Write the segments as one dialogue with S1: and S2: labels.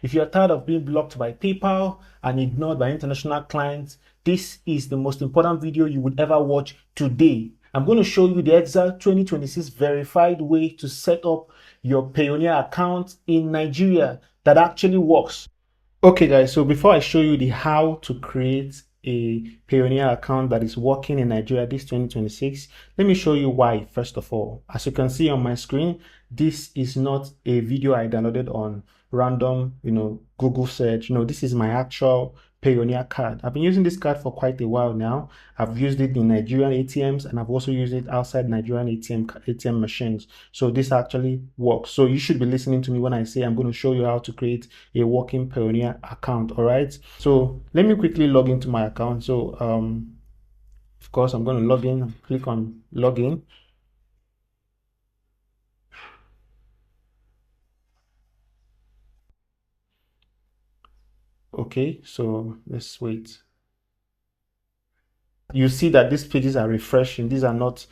S1: If you're tired of being blocked by PayPal and ignored by international clients, this is the most important video you would ever watch today. I'm going to show you the exact 2026 verified way to set up your Payoneer account in Nigeria that actually works. Okay guys, so before I show you the how to create a Payoneer account that is working in Nigeria this 2026, let me show you why first of all. As you can see on my screen, this is not a video I downloaded on random, Google search. This is my actual Payoneer card. I've been using this card for quite a while now. I've used it in Nigerian ATMs and I've also used it outside Nigerian ATM machines. So this actually works. So you should be listening to me when I say I'm going to show you how to create a working Payoneer account. All right. So let me quickly log into my account. So of course I'm going to log in. Click on login. Okay, so let's wait. You see that these pages are refreshing. These are not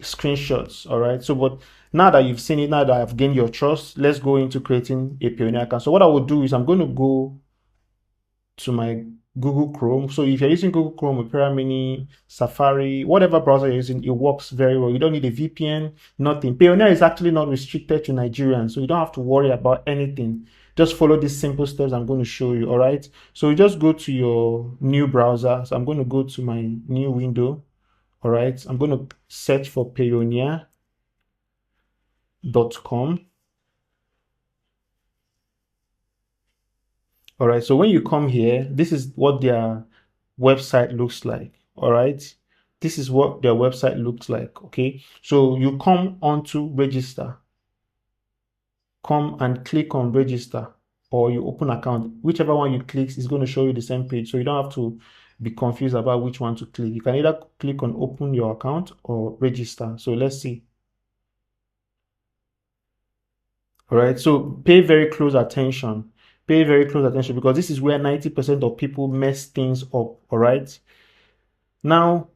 S1: screenshots. All right. So, but now that you've seen it, now that I've gained your trust, let's go into creating a Payoneer account. So what I will do is I'm going to go to my Google Chrome. So if you're using Google Chrome, Opera Mini, Safari, whatever browser you're using, it works very well. You don't need a VPN, nothing. Payoneer is actually not restricted to Nigerians, so you don't have to worry about anything. Just follow these simple steps I'm going to show you. All right. So you just go to your new browser. So I'm going to go to my new window. All right. I'm going to search for Payoneer.com. All right. So when you come here, this is what their website looks like. All right. This is what their website looks like. Okay. So you come onto register. Come and click on register, or you open account. Whichever one you click is going to show you the same page. So you don't have to be confused about which one to click. You can either click on open your account or register. So let's see. All right. So pay very close attention. Pay very close attention because this is where 90% of people mess things up. All right. Now,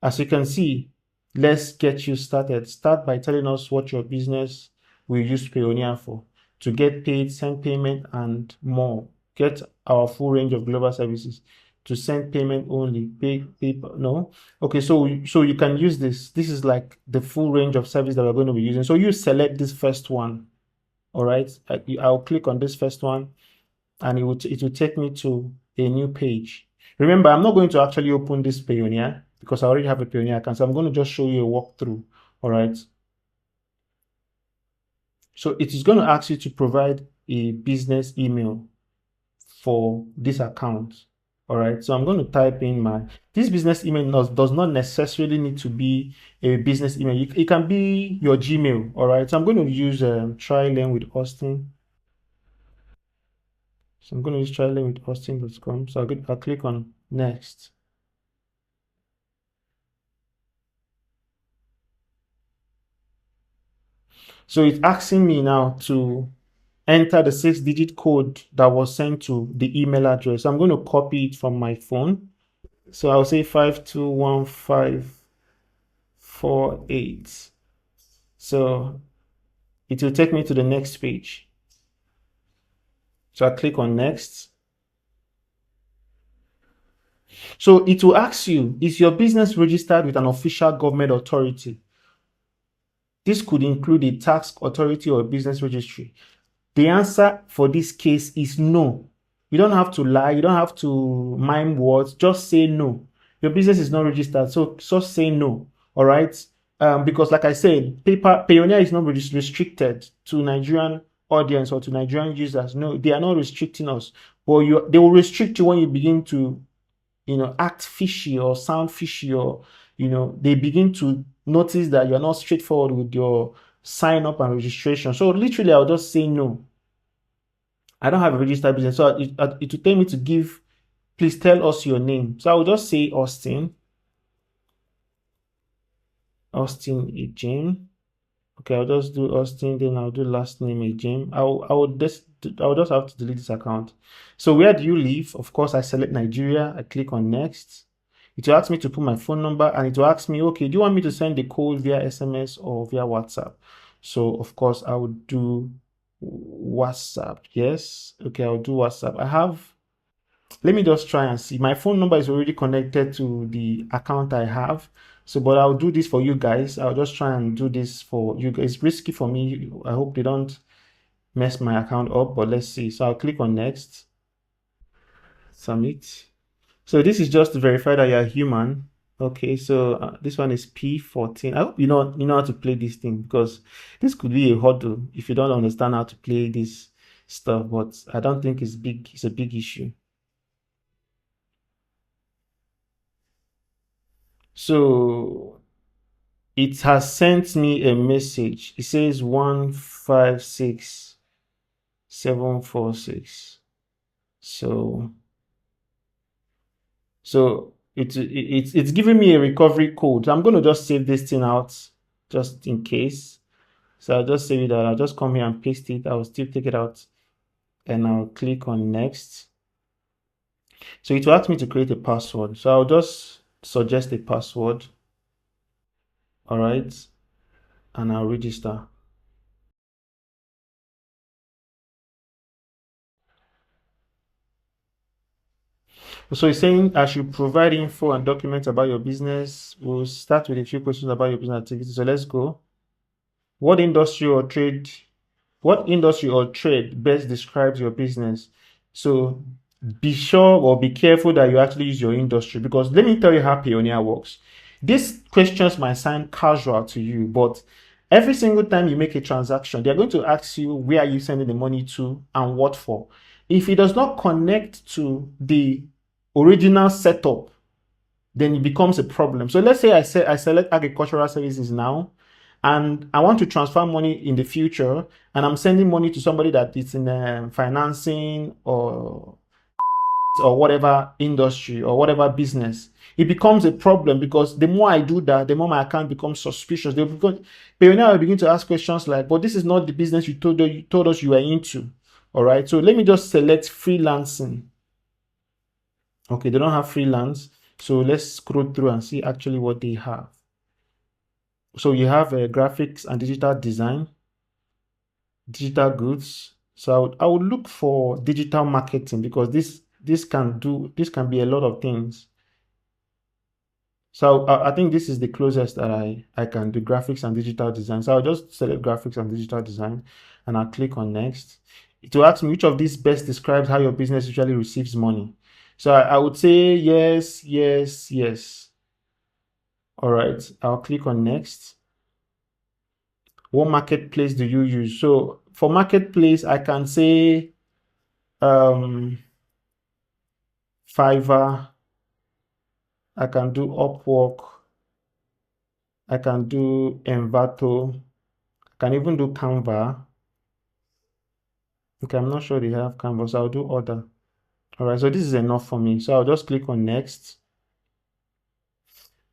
S1: as you can see, let's get you started. Start by telling us what your business will use Payoneer for. To get paid, send payment, and more. Get our full range of global services. To send payment only, pay, no. Okay, so you can use this. This is like the full range of service that we're going to be using. So you select this first one. All right, I'll click on this first one, and it will take me to a new page. Remember, I'm not going to actually open this Payoneer because I already have a Payoneer account. So I'm going to just show you a walkthrough. All right. So it is going to ask you to provide a business email for this account. All right. So I'm going to type in this business email does not necessarily need to be a business email. It can be your Gmail. All right. So I'm going to use try learn with Austin. So I'm going to use trylearnwithaustin.com. So I'll click on next. So it's asking me now to enter the 6-digit code that was sent to the email address. So I'm going to copy it from my phone. So I'll say 521548. So it will take me to the next page. So I click on next. So it will ask you, is your business registered with an official government authority? This could include a tax authority or a business registry. The answer for this case is no. You don't have to lie. You don't have to mime words. Just say no. Your business is not registered. So just say no. All right. Because like I said, Payoneer is not restricted to Nigerian audience or to Nigerian users. No, they are not restricting us. But they will restrict you when you begin to, act fishy or sound fishy, or, they begin to notice that you're not straightforward with your sign up and registration. So literally, I'll just say no. I don't have a registered business. So it will tell me to please tell us your name. So I will just say Austin Ejim. Okay, I'll just do Austin, then I'll do last name Ejim. I'll just have to delete this account. So where do you live? Of course, I select Nigeria. I click on next. It will ask me to put my phone number, and it will ask me, okay, do you want me to send the code via SMS or via WhatsApp? So of course I would do WhatsApp. Yes. Okay, I'll do WhatsApp. Let me just try and see. My phone number is already connected to the account I have. So, but I'll do this for you guys. I'll just try and do this for you guys. It's risky for me. I hope they don't mess my account up, but let's see. So I'll click on next, submit. So this is just to verify that you're human. Okay, so this one is P14. I hope you know how to play this thing, because this could be a hurdle if you don't understand how to play this stuff, but I don't think it's big. It's a big issue. So it has sent me a message. It says 156746. So it's giving me a recovery code. I'm going to just save this thing out just in case. So I'll just save it out. I'll just come here and paste it. I'll still take it out and I'll click on next. So it will ask me to create a password. So I'll just suggest a password. All right. And I'll register. So it's saying I should provide info and documents about your business. We'll start with a few questions about your business activity. So let's go. What industry or trade best describes your business? So be sure or be careful that you actually use your industry, because let me tell you how Payoneer works. These questions might sound casual to you, but every single time you make a transaction, they're going to ask you where are you sending the money to and what for. If it does not connect to the original setup, then it becomes a problem. So let's say I select agricultural services now, and I want to transfer money in the future, and I'm sending money to somebody that is in financing or whatever industry or whatever business. It becomes a problem, because the more I do that, the more my account becomes suspicious. Payoneer will begin to ask questions like, but this is not the business you told us you were into. All right, so let me just select freelancing. Okay, they don't have freelance. So let's scroll through and see actually what they have. So you have graphics and digital design, digital goods. So I would look for digital marketing, because this can be a lot of things. So I think this is the closest that I can do, graphics and digital design. So I'll just select graphics and digital design and I'll click on next. It will ask me which of these best describes how your business usually receives money. So I would say yes, yes, yes. All right, I'll click on next. What marketplace do you use? So for marketplace, I can say Fiverr, I can do Upwork, I can do Envato, I can even do Canva. Okay, I'm not sure they have Canva, so I'll do other. All right, so this is enough for me. So I'll just click on next.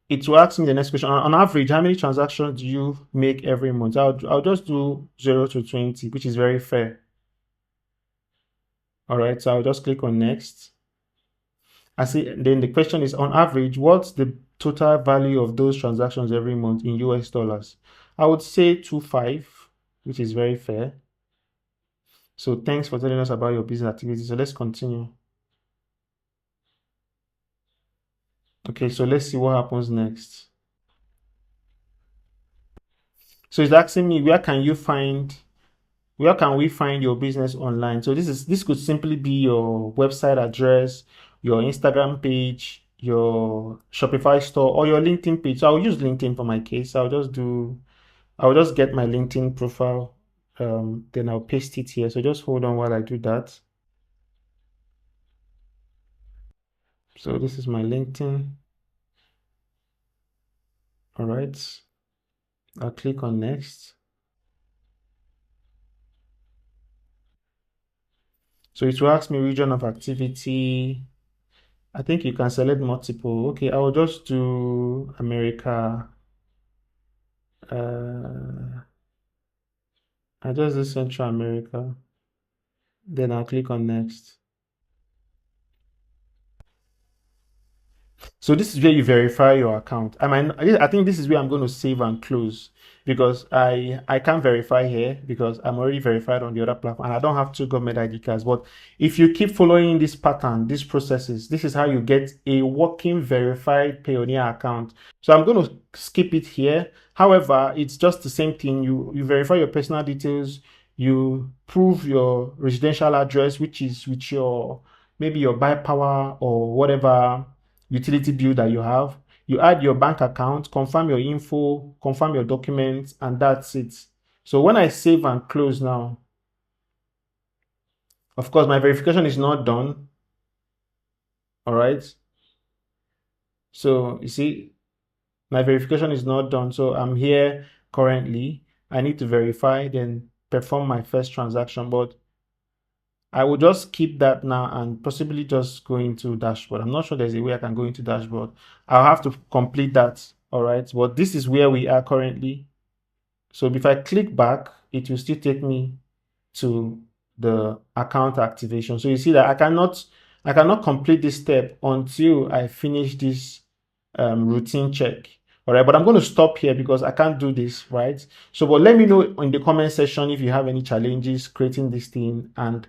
S1: It will ask me the next question. On average, how many transactions do you make every month? I'll just do 0 to 20, which is very fair. All right, so I'll just click on next. I see. Then the question is, on average, what's the total value of those transactions every month in US dollars? I would say 2.5, which is very fair. So thanks for telling us about your business activity. So let's continue. Okay, so let's see what happens next. So it's asking me, where can we find your business online? So this could simply be your website address, your Instagram page, your Shopify store, or your LinkedIn page. So I'll use LinkedIn for my case. I'll just get my LinkedIn profile, then I'll paste it here. So just hold on while I do that. So this is my LinkedIn. All right. I'll click on next. So it will ask me region of activity. I think you can select multiple. Okay, I will just do America. I just do Central America. Then I'll click on next. So this is where you verify your account. I think this is where I'm going to save and close, because I can't verify here because I'm already verified on the other platform and I don't have two government ID cards. But if you keep following this pattern, these processes, this is how you get a working verified Payoneer account. So I'm going to skip it here. However, it's just the same thing. You verify your personal details, you prove your residential address, which is with your maybe your buy power or whatever utility bill that you have. You add your bank account, confirm your info, confirm your documents, and that's it. So when I save and close now, of course, my verification is not done. All right. So you see, my verification is not done. So I'm here currently. I need to verify, then perform my first transaction. But I will just keep that now and possibly just go into dashboard. I'm not sure there's a way I can go into dashboard. I'll have to complete that. All right. But this is where we are currently. So if I click back, it will still take me to the account activation. So you see that I cannot complete this step until I finish this routine check. All right, but I'm going to stop here because I can't do this, right? So, but let me know in the comment section if you have any challenges creating this thing. And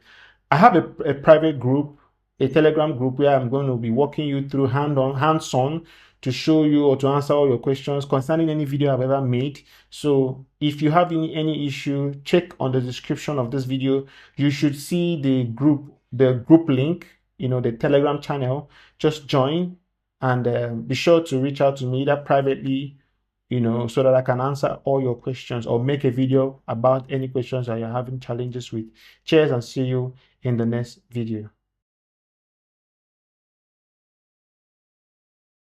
S1: I have a private group, a Telegram group, where I'm going to be walking you through hands-on to show you or to answer all your questions concerning any video I've ever made. So if you have any issue, check on the description of this video. You should see the group link, the Telegram channel. Just join and be sure to reach out to me either privately, so that I can answer all your questions or make a video about any questions that you're having challenges with. Cheers and see you in the next video.